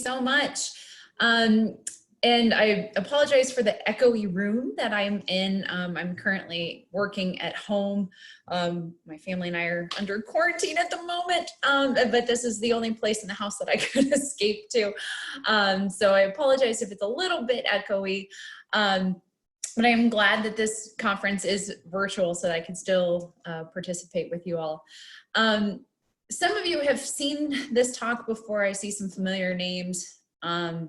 so much. And I apologize for the echoey room that I'm in. I'm currently working at home. My family and I are under quarantine at the moment, but this is the only place in the house that I could escape to. So I apologize if it's a little bit echoey, but I'm glad that this conference is virtual so that I can still participate with you all. Some of you have seen this talk before. I see some familiar names on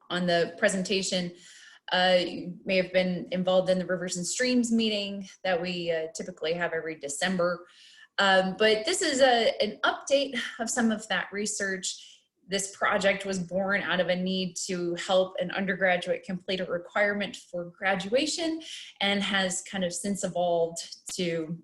the presentation. You may have been involved in the Rivers and Streams meeting that we typically have every December. But this is an update of some of that research. This project was born out of a need to help an undergraduate complete a requirement for graduation and has kind of since evolved to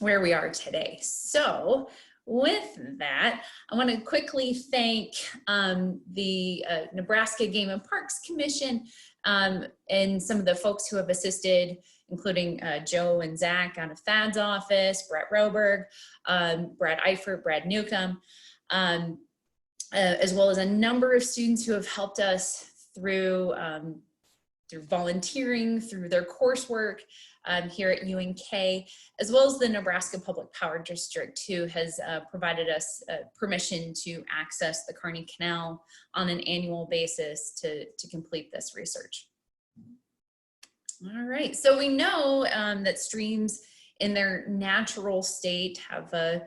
where we are today. So with that, I want to quickly thank the Nebraska Game and Parks Commission and some of the folks who have assisted, including Joe and Zach out of Thad's office, Brett Roberg, Brad Eifert, Brad Newcomb, as well as a number of students who have helped us through volunteering, through their coursework here at UNK, as well as the Nebraska Public Power District, who has provided us permission to access the Kearney Canal on an annual basis to complete this research. All right, so we know that streams in their natural state have a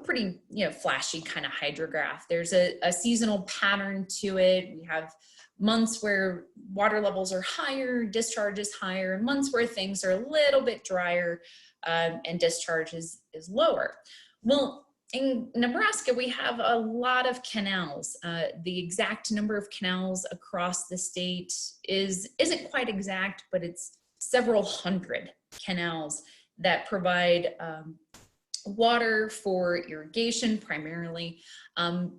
pretty flashy kind of hydrograph. There's a seasonal pattern to it. We have months where water levels are higher, discharge is higher, and months where things are a little bit drier and discharge is lower. Well, in Nebraska, we have a lot of canals. The exact number of canals across the state isn't quite exact, but it's several hundred canals that provide water for irrigation primarily,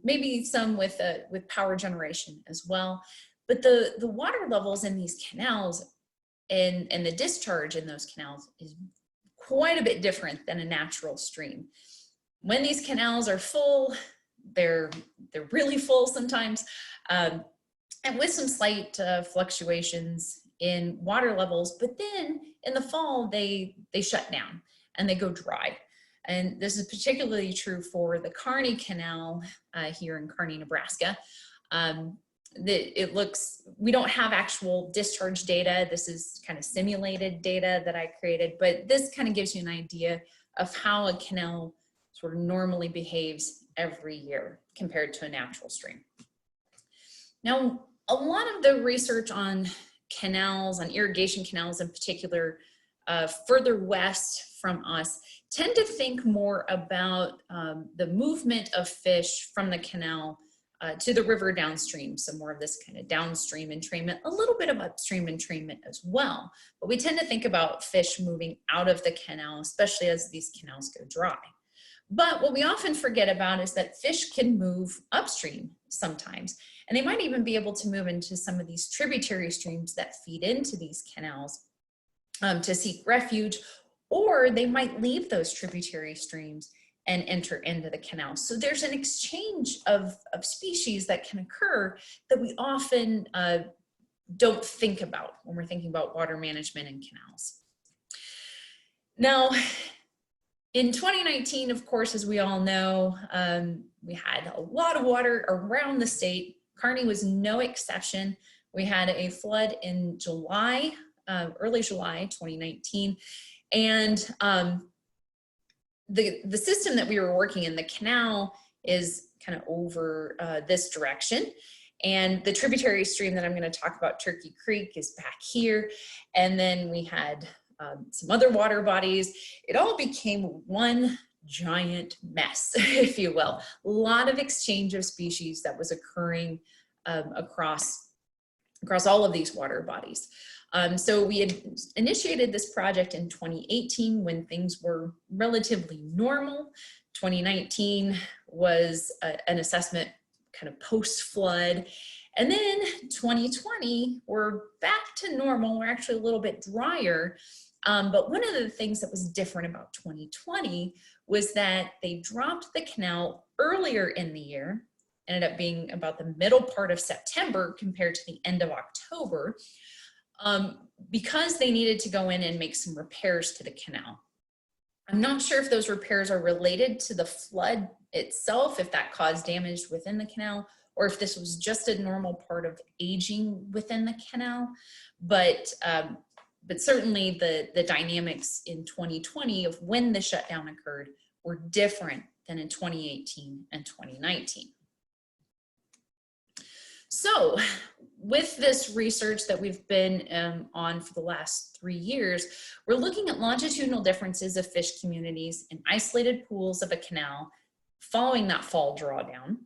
maybe some with power generation as well. But the water levels in these canals and the discharge in those canals is quite a bit different than a natural stream. When these canals are full, they're really full sometimes, and with some slight fluctuations in water levels, but then in the fall they shut down and they go dry. And this is particularly true for the Kearney Canal here in Kearney, Nebraska. We don't have actual discharge data. This is kind of simulated data that I created, but this kind of gives you an idea of how a canal sort of normally behaves every year compared to a natural stream. Now, a lot of the research on canals, on irrigation canals in particular, further west from us, tend to think more about the movement of fish from the canal to the river downstream. So more of this kind of downstream entrainment, a little bit of upstream entrainment as well. But we tend to think about fish moving out of the canal, especially as these canals go dry. But what we often forget about is that fish can move upstream sometimes, and they might even be able to move into some of these tributary streams that feed into these canals to seek refuge, or they might leave those tributary streams and enter into the canal. So there's an exchange of species that can occur that we often don't think about when we're thinking about water management in canals. Now, in 2019, of course, as we all know, we had a lot of water around the state. Kearney was no exception. We had a flood in July, early July 2019, and the system that we were working in, the canal, is kind of over this direction. And the tributary stream that I'm going to talk about, Turkey Creek, is back here. And then we had some other water bodies. It all became one giant mess, if you will. A lot of exchange of species that was occurring across all of these water bodies. So we had initiated this project in 2018 when things were relatively normal. 2019 was an assessment kind of post-flood. And then 2020, we're back to normal. We're actually a little bit drier. But one of the things that was different about 2020 was that they dropped the canal earlier in the year ended up being about the middle part of September compared to the end of October, because they needed to go in and make some repairs to the canal. I'm not sure if those repairs are related to the flood itself, if that caused damage within the canal, or if this was just a normal part of aging within the canal. But certainly the dynamics in 2020 of when the shutdown occurred were different than in 2018 and 2019. So with this research that we've been on for the last 3 years, we're looking at longitudinal differences of fish communities in isolated pools of a canal following that fall drawdown.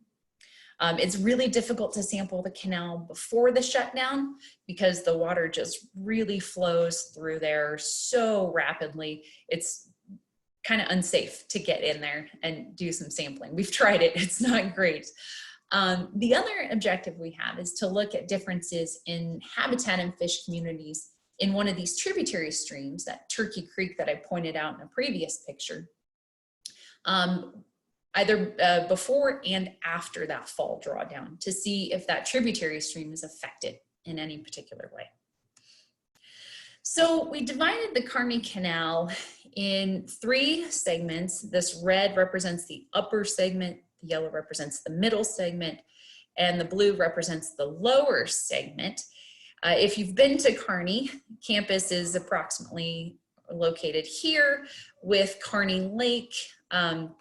It's really difficult to sample the canal before the shutdown because the water just really flows through there so rapidly. It's kind of unsafe to get in there and do some sampling. We've tried it, it's not great. The other objective we have is to look at differences in habitat and fish communities in one of these tributary streams, that Turkey Creek that I pointed out in a previous picture, either before and after that fall drawdown, to see if that tributary stream is affected in any particular way. So we divided the Kearney Canal in 3 segments. This red represents the upper segment, the yellow represents the middle segment, and the blue represents the lower segment. If you've been to Kearney, campus is approximately located here with Kearney Lake and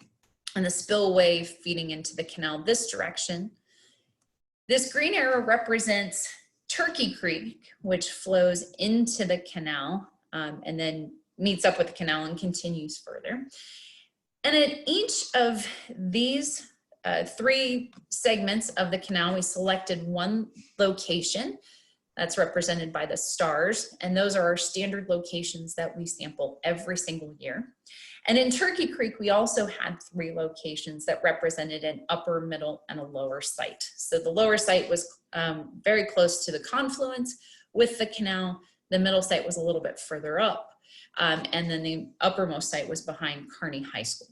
the spillway feeding into the canal this direction. This green arrow represents Turkey Creek, which flows into the canal and then meets up with the canal and continues further. And at each of these 3 segments of the canal, we selected one location that's represented by the stars, and those are our standard locations that we sample every single year. And in Turkey Creek, we also had 3 locations that represented an upper, middle, and a lower site. So the lower site was very close to the confluence with the canal. The middle site was a little bit further up. And then the uppermost site was behind Kearney High School.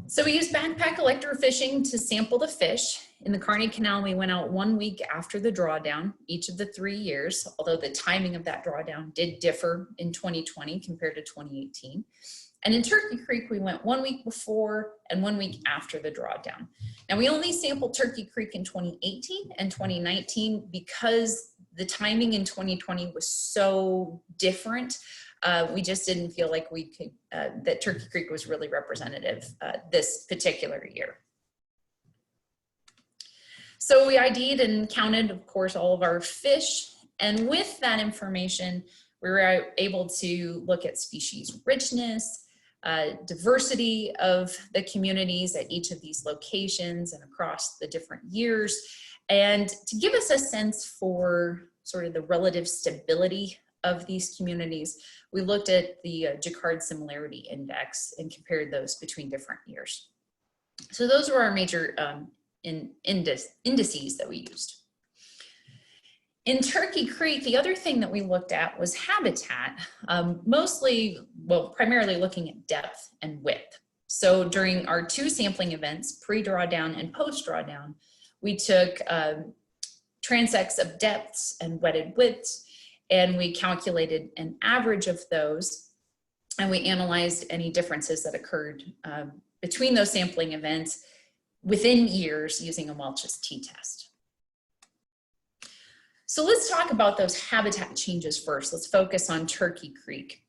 So we used backpack electrofishing to sample the fish. In the Kearney Canal, we went out 1 week after the drawdown, each of the 3 years, although the timing of that drawdown did differ in 2020 compared to 2018. And in Turkey Creek, we went 1 week before and 1 week after the drawdown. Now, we only sampled Turkey Creek in 2018 and 2019 because the timing in 2020 was so different. We just didn't feel like we could, that Turkey Creek was really representative this particular year. So we ID'd and counted, of course, all of our fish. And with that information, we were able to look at species richness, diversity of the communities at each of these locations and across the different years, and to give us a sense for sort of the relative stability of these communities, we looked at the Jaccard Similarity Index and compared those between different years. So those were our major indices that we used. In Turkey Creek, the other thing that we looked at was habitat, primarily looking at depth and width. So during our 2 sampling events, pre-drawdown and post-drawdown, we took transects of depths and wetted widths, and we calculated an average of those, and we analyzed any differences that occurred between those sampling events within years using a Welch's t-test. So let's talk about those habitat changes first. Let's focus on Turkey Creek.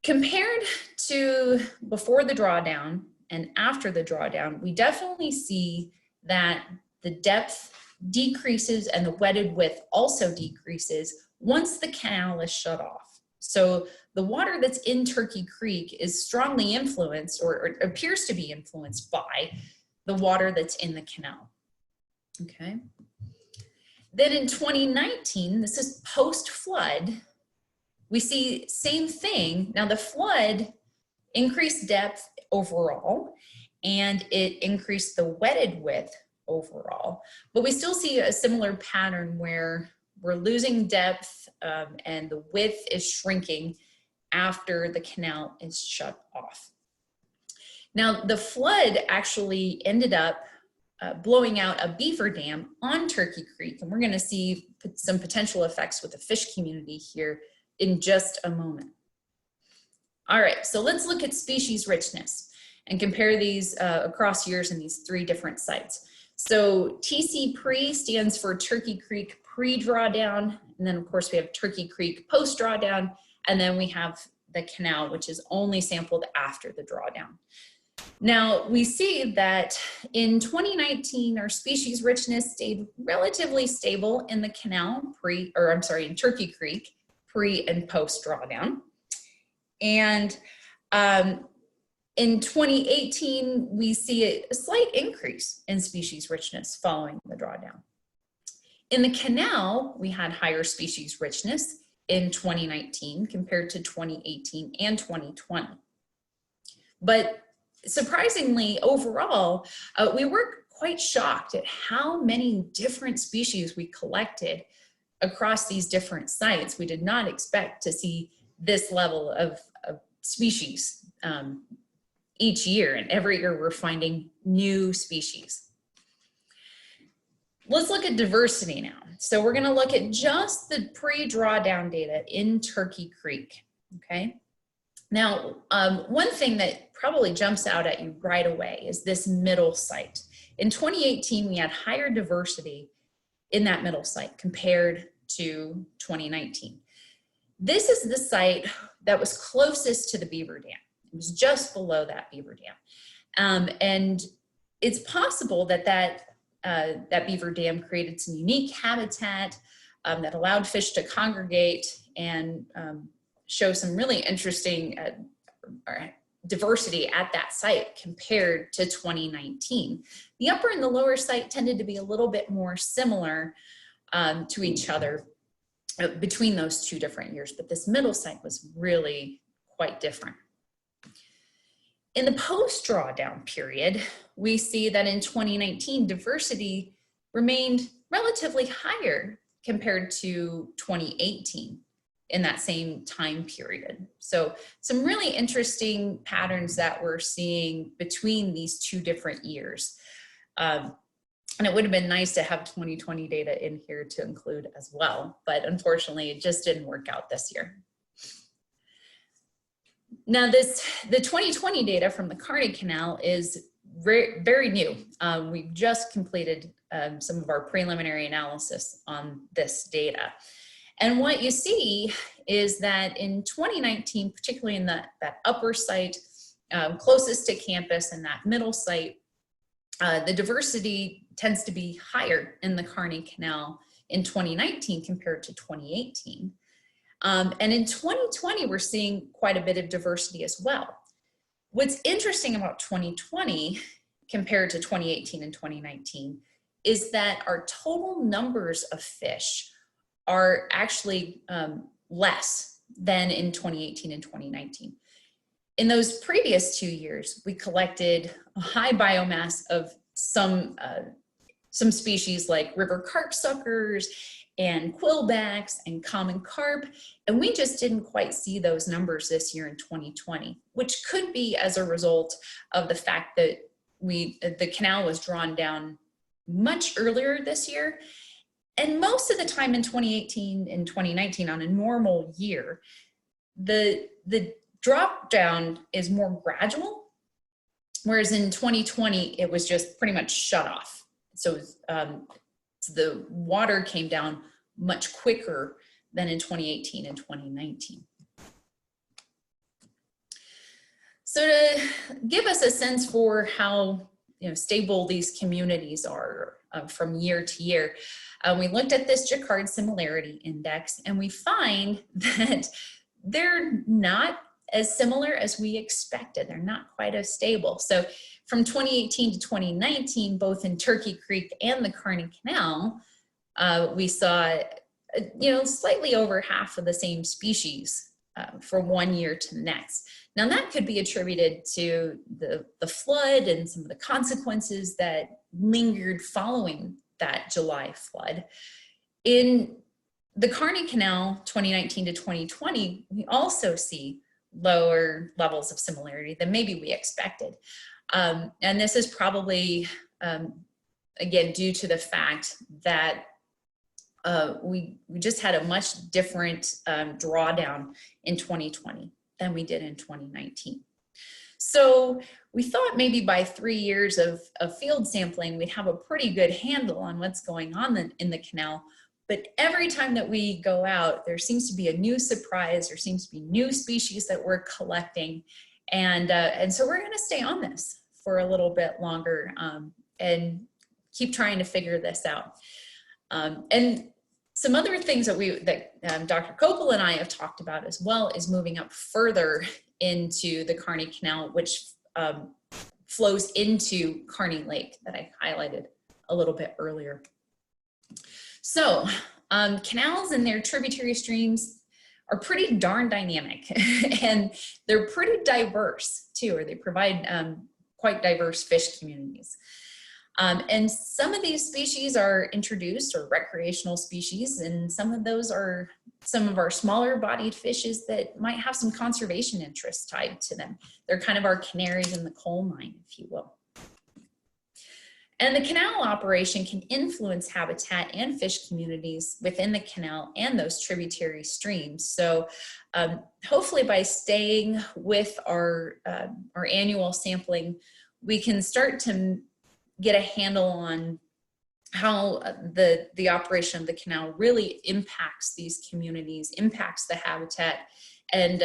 Compared to before the drawdown and after the drawdown, we definitely see that the depth decreases and the wetted width also decreases once the canal is shut off. So the water that's in Turkey Creek is strongly influenced, or appears to be influenced by, the water that's in the canal. Okay. Then in 2019, this is post-flood, we see same thing. Now the flood increased depth overall, and it increased the wetted width overall, but we still see a similar pattern where we're losing depth and the width is shrinking after the canal is shut off. Now, the flood actually ended up blowing out a beaver dam on Turkey Creek, and we're going to see some potential effects with the fish community here in just a moment. All right, so let's look at species richness and compare these across years in these 3 different sites. So TC Pre stands for Turkey Creek Pre-Drawdown, and then of course we have Turkey Creek Post-Drawdown, and then we have the Canal, which is only sampled after the drawdown. Now, we see that in 2019, our species richness stayed relatively stable in the Canal, in Turkey Creek, pre and post drawdown. And in 2018, we see a slight increase in species richness following the drawdown. In the Canal, we had higher species richness in 2019 compared to 2018 and 2020. But surprisingly, overall, we were quite shocked at how many different species we collected across these different sites. We did not expect to see this level of species each year, and every year we're finding new species. Let's look at diversity now. So we're going to look at just the pre-drawdown data in Turkey Creek, okay? Now, one thing that probably jumps out at you right away is this middle site. In 2018, we had higher diversity in that middle site compared to 2019. This is the site that was closest to the beaver dam. It was just below that beaver dam. And it's possible that that beaver dam created some unique habitat that allowed fish to congregate and show some really interesting diversity at that site compared to 2019. The upper and the lower site tended to be a little bit more similar to each other between those 2 different years, but this middle site was really quite different. In the post-drawdown period, we see that in 2019, diversity remained relatively higher compared to 2018 in that same time period. So some really interesting patterns that we're seeing between these 2 different years. And it would have been nice to have 2020 data in here to include as well, but unfortunately it just didn't work out this year. Now the 2020 data from the Kearney Canal is very new. We've just completed some of our preliminary analysis on this data. And what you see is that in 2019, particularly in that upper site closest to campus and that middle site, the diversity tends to be higher in the Kearney Canal in 2019 compared to 2018. And in 2020, we're seeing quite a bit of diversity as well. What's interesting about 2020 compared to 2018 and 2019 is that our total numbers of fish are actually less than in 2018 and 2019. In those previous 2 years, we collected a high biomass of some species like river carp suckers and quillbacks and common carp, and we just didn't quite see those numbers this year in 2020, which could be as a result of the fact that the canal was drawn down much earlier this year. And most of the time in 2018 and 2019 on a normal year, the drop down is more gradual, whereas in 2020, it was just pretty much shut off. So the water came down much quicker than in 2018 and 2019. So to give us a sense for how stable these communities are from year to year, we looked at this Jaccard Similarity Index, and we find that they're not as similar as we expected. They're not quite as stable. So from 2018 to 2019, both in Turkey Creek and the Kearney Canal, we saw slightly over half of the same species from 1 year to the next. Now that could be attributed to the flood and some of the consequences that lingered following that July flood. In the Kearney Canal 2019 to 2020, we also see lower levels of similarity than maybe we expected. And this is probably, again, due to the fact that we just had a much different drawdown in 2020 than we did in 2019. So we thought maybe by 3 years of field sampling, we'd have a pretty good handle on what's going on in the canal. But every time that we go out, there seems to be a new surprise. There seems to be new species that we're collecting. And so we're gonna stay on this for a little bit longer and keep trying to figure this out. And some other things that Dr. Kopel and I have talked about as well is moving up further into the Kearney Canal, which flows into Kearney Lake that I highlighted a little bit earlier. So canals and their tributary streams are pretty darn dynamic and they're pretty diverse too, or they provide quite diverse fish communities. And some of these species are introduced or recreational species, and some of those are some of our smaller bodied fishes that might have some conservation interests tied to them. They're kind of our canaries in the coal mine, if you will. And the canal operation can influence habitat and fish communities within the canal and those tributary streams. So hopefully by staying with our annual sampling, we can start to get a handle on how the operation of the canal really impacts these communities, impacts the habitat, and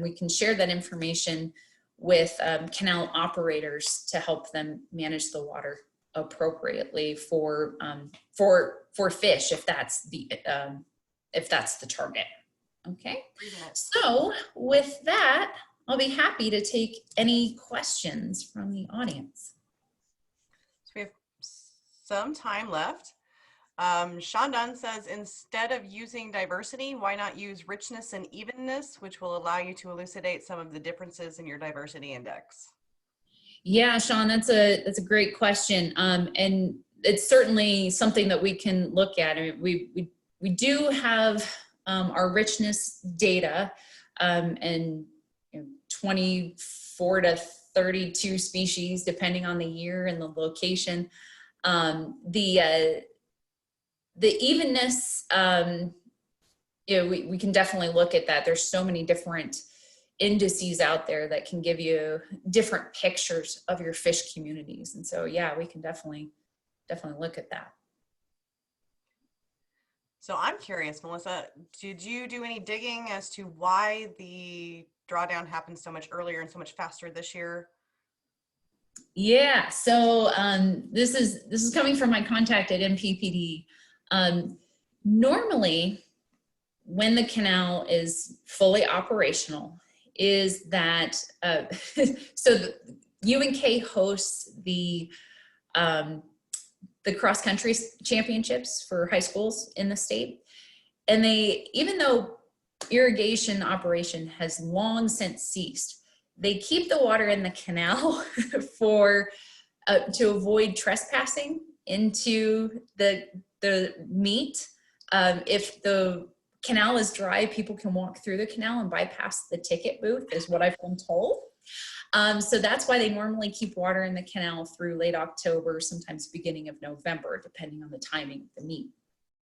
we can share that information with canal operators to help them manage the water appropriately for fish, if that's the target. Okay, so with that, I'll be happy to take any questions from the audience. We have some time left. Sean Dunn says, instead of using diversity, why not use richness and evenness, which will allow you to elucidate some of the differences in your diversity index? Yeah, Sean, that's a great question. And it's certainly something that we can look at. I mean, we do have our richness data and 24 to 32 species, depending on the year and the location. The evenness, we can definitely look at that. There's so many different indices out there that can give you different pictures of your fish communities. And so, yeah, we can definitely look at that. So I'm curious, Melissa, did you do any digging as to why the drawdown happened so much earlier and so much faster this year? Yeah, so this is coming from my contact at MPPD. Normally, when the canal is fully operational, is that so UNK hosts the cross-country championships for high schools in the state, and even though irrigation operation has long since ceased, they keep the water in the canal to avoid trespassing into the meet. If the canal is dry, people can walk through the canal and bypass the ticket booth, is what I've been told. So that's why they normally keep water in the canal through late October, sometimes beginning of November, depending on the timing of the meet.